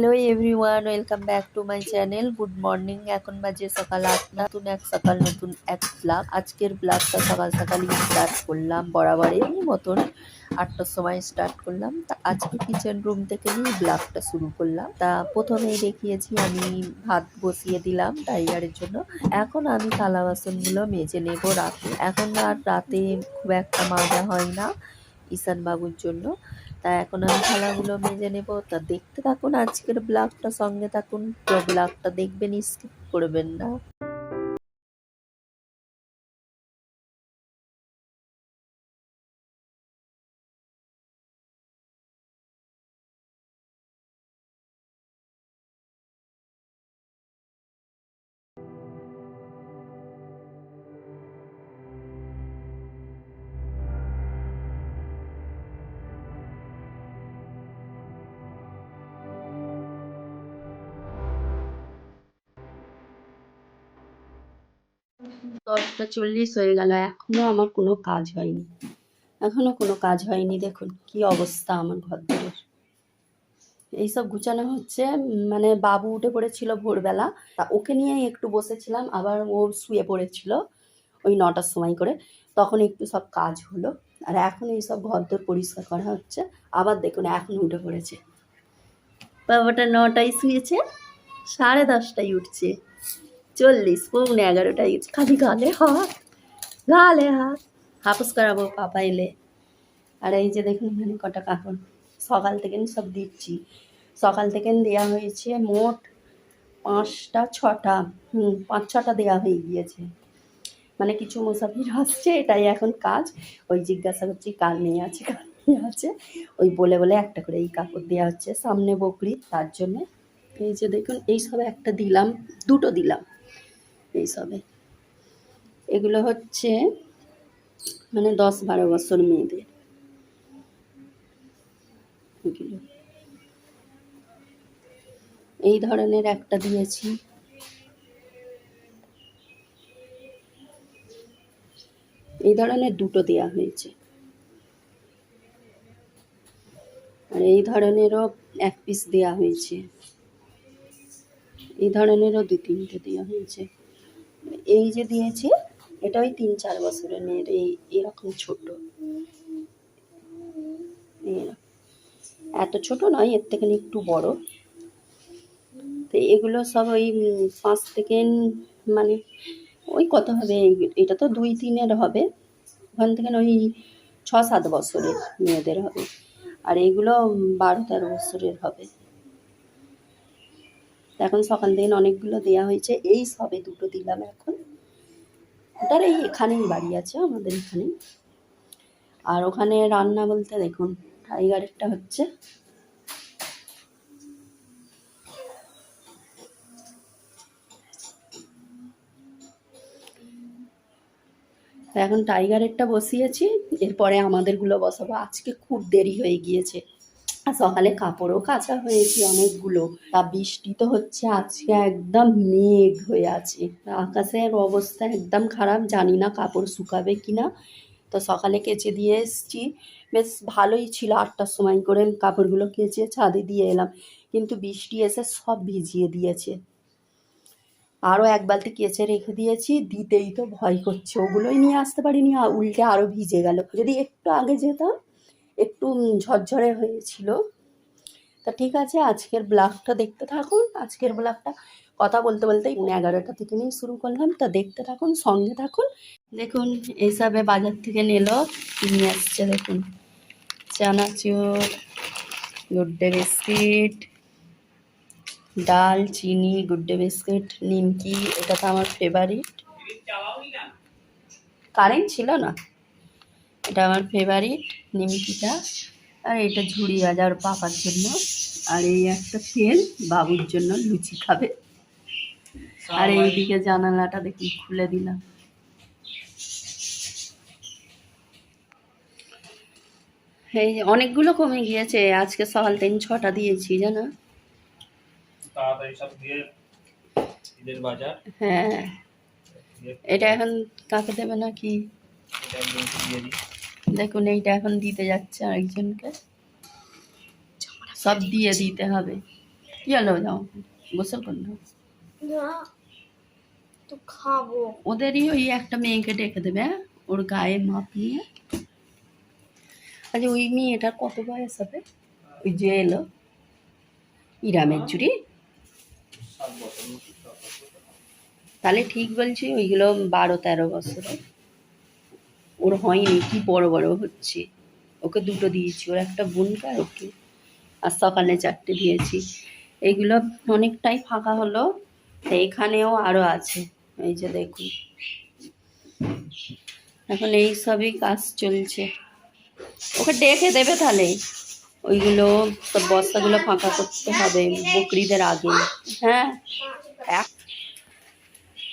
Hello everyone, welcome back to my channel. Good morning. এখন বাজে সকাল 8টা। নতুন এক সকাল, নতুন এক ব্লগ। আজকের ব্লগটা সকাল সকালই স্টার্ট করলাম, বরাবরের মতন 8টার সময় স্টার্ট করলাম। তা আজকে কিচেন রুম থেকে নিয়ে ব্লগটা শুরু করলাম। তা প্রথমেই দেখিয়েছি আমি ভাত বসিয়ে দিলাম টাইগারের জন্য। এখন আমি থালা বাসনগুলো মেজে নেব রাতে। এখন আর রাতে খুব একটা মাজা হয় না ঈশান বাবুর জন্য। তা এখন আমি থালাগুলো মেজে নেব। তা দেখতে থাকুন আজকের ব্লগটা, সঙ্গে থাকুন, পুরো ব্লগটা দেখবেন, স্কিপ করবেন না। 10টা 40 হয়ে গেল, এখনো আমার কোনো কাজ হয়নি। দেখুন কি অবস্থা আমার ঘরদোরের। এইসব গুছানো হচ্ছে। মানে বাবু উঠে পড়েছিল ভোরবেলা, তা ওকে নিয়ে একটু বসেছিলাম। আবার ও শুয়ে পড়েছিল ওই 9টার সময় করে, তখন একটু সব কাজ হলো। আর এখন এইসব ঘরদোর পরিষ্কার করা হচ্ছে। আবার দেখুন এখন উঠে পড়েছে। বাবাটা 9টায় শুয়েছে, 10:30টায় উঠছে। 40 পৌনে 11টায় গেছে। খালি গালে হাত হাফস করাবো পাপা এলে। আর এই যে দেখুন এখানে কটা কাপড় সকাল থেকে সব দিচ্ছি। সকাল থেকে দেওয়া হয়েছে মোট 5টা 6টা, 5-6টা দেওয়া হয়ে গিয়েছে। মানে কিছু মুসাফির আসছে, এটাই এখন কাজ। ওই জিজ্ঞাসা করছি কার মেয়ে আছে, ওই বলে বলে একটা করে এই কাপড় দেওয়া হচ্ছে। সামনে বকরি, তার জন্যে। এই যে দেখুন এইসবে একটা দিলাম, দুটো দিলাম এইসবে। এগুলো হচ্ছে মানে 10-12 বছর মেয়েদের এগুলো। এই ধরনের একটা দিয়েছি। এই ধরনের দুটো দেওয়া হয়েছে। আর এই ধরনেরও 1 পিস দেওয়া হয়েছে। এই ধরনেরও 2-3টে দেওয়া হয়েছে। এই যে দিয়েছে এটা ওই 3-4 বছরের মেয়ের, এরকম ছোট। এত ছোট নয়, এর থেকে একটু বড়। তো এগুলো সব ওই 5 থেকে মানে ওই কত হবে, এটা তো 2-3-এর হবে, ওখান থেকে ওই 6-7 বছরের মেয়েদের হবে। আর এইগুলো 12-13 বছরের হবে। এখন সকাল থেকে অনেকগুলো দেওয়া হয়েছে, এই সবে দুটো দিলাম এখন। ওটার এই এখানেই বাড়ি আছে আমাদের এখানেই। আর ওখানে রান্না বলতে দেখুন টাইগারেরটা হচ্ছে এখন টাইগারেরটা বসিয়েছি, এরপরে আমাদেরগুলো বসাবো। আজকে খুব দেরি হয়ে গিয়েছে। আর সকালে কাপড়ও কাচা হয়েছে অনেকগুলো। তা বৃষ্টি তো হচ্ছে আজকে, একদম মেঘ হয়ে আছে। আকাশের অবস্থা একদম খারাপ, জানি না কাপড় শুকাবে কিনা। তো সকালে কেচে দিয়ে এসছি, বেশ ভালোই ছিল। 8টার সময় করে কাপড়গুলো কেচে ছাদে দিয়ে এলাম, কিন্তু বৃষ্টি এসে সব ভিজিয়ে দিয়েছে। আরও 1 বালতি কেচে রেখে দিয়েছি, দিতেই তো ভয় করছে। ওগুলোই নিয়ে আসতে পারিনি, উল্টে আরও ভিজে গেল। যদি একটু আগে যেতাম একটু ঝরঝরে হয়েছিল। তা ঠিক আছে, আজকের ব্লগটা দেখতে থাকুন। আজকের ব্লগটা কথা বলতে বলতেই 11টা থেকে নিয়ে শুরু করলাম। তা দেখতে থাকুন, সঙ্গে থাকুন। দেখুন এইসবে বাজার থেকে নিয়ে আসছে। দেখুন চানাচুর, গুড ডে বিস্কিট, ডাল, চিনি, গুড ডে বিস্কিট, নিমকি। এটা তো আমার ফেভারিট, কারেন্ট ছিল না। এটা আমার ফেভারিট নিমকিটা। আর এটা ঝুড়ি বাজার পাপার জন্য। আর এই একটা তেল বাবুর জন্য, লুচি খাবে। আর এইদিকে জানালাটা দেখি খুলে দিলাম। এই অনেকগুলো কমে গিয়েছে, আজকে সকাল 6টা দিয়েছি জানো। হ্যাঁ, এটা এখন কাকে দেবে নাকি দেখুন। এইটা এখন দিতে যাচ্ছে আরেকজনকে, সব দিয়ে দিতে হবে। চলো যাও গোসল করে নাও। না তো খাবো। ওদেরই ওই একটা মেয়েকে ডেকে দেবে, হ্যাঁ? ওর গায়ে মাপ নিয়ে। আচ্ছা ওই মেয়েটার কত বয়স হবে? ওই যে এলো ইরামের চুরি, তাহলে ঠিক বলছি ওইগুলো 12-13 বছরের। ওর হয়নি, কি বড় বড় হচ্ছে। ওকে দুটো দিয়েছি, ওর একটা বোনকে আর ওকে, আর সকালে 4টে দিয়েছি। এইগুলো অনেকটাই ফাঁকা হলো, এইখানেও আরও আছে, এই যে দেখুন। এখন এই সবই কাজ চলছে। ওকে ডেকে দেবে তাহলে, ওইগুলো সব বস্তাগুলো ফাঁকা করতে হবে বকরিদের আগে। হ্যাঁ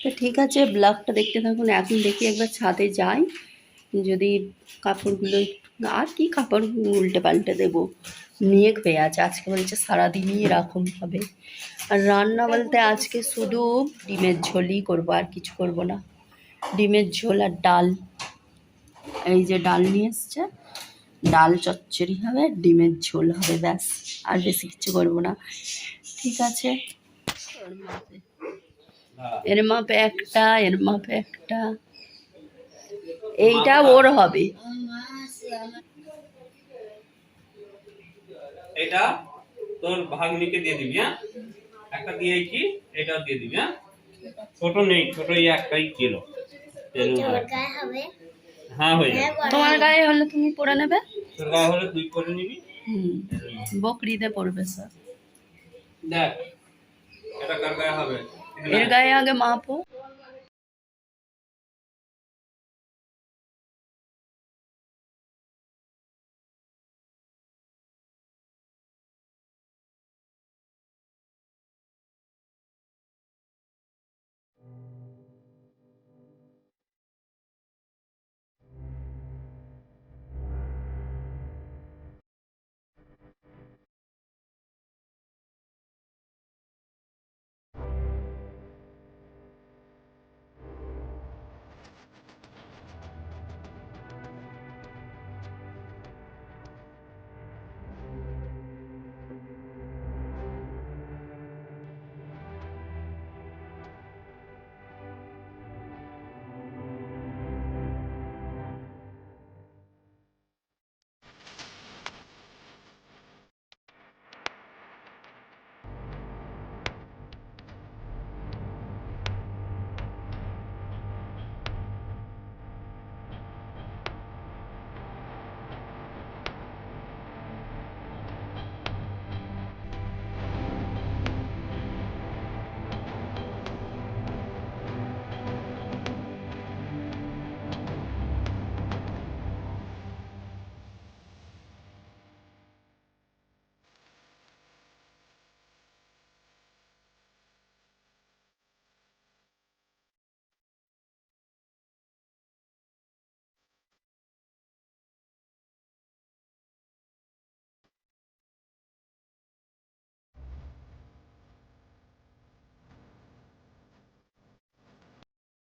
তো ঠিক আছে, ব্লগটা দেখতে থাকুন। এখন দেখি একবার ছাদে যাই, যদি কাপড়গুলো, আর কি কাপড় উল্টে পাল্টে দেবো, মেঘ হয়ে আছে আজকে, বলছে সারাদিনই এরকম হবে। আর রান্না বলতে আজকে শুধু ডিমের ঝোলই করবো, আর কিছু করব না। ডিমের ঝোল আর ডাল, এই যে ডাল নিয়ে এসছে, ডাল চচ্চড়ি হবে, ডিমের ঝোল হবে, ব্যাস। আর বেশি কিছু করবো না। ঠিক আছে, এর মাপে একটা, এর মাপে একটা, এইটা ওর হবে। এটা তোর ভাগ্নিকে দিয়ে দিবি, হ্যাঁ? একটা দিয়ে কি এটাও দিয়ে দিবি, হ্যাঁ? ছোট নেই, ছোট এই একটাই কিলো। হ্যাঁ হয়ে যাবে। তোমার গায়ে হলে তুমি পরে নেবে, তোর গায়ে হলে তুই করে নিবি। বকরিতে পড়বে স্যার। দেখ এটা কার গায়ে হবে? এর গায়ে আগে মাপো।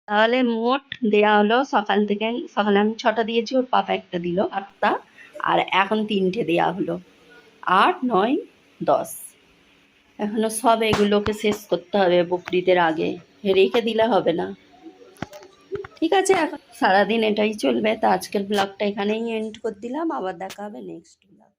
তাহলে মোট দেয়া হলো, সকাল থেকে, সকালে আমি 6টা দিয়েছি, ওর পাপা একটা দিল 8টা, আর এখন 3টে দেয়া হলো, 8, 9, 10। এখনো সব এগুলোকে শেষ করতে হবে বকরিদের আগে, রেখে দিলে হবে না। ঠিক আছে, এখন সারাদিন এটাই চলবে। তো আজকের ব্লগটা এখানেই এন্ড করে দিলাম, আবার দেখা হবে নেক্সট ব্লগ।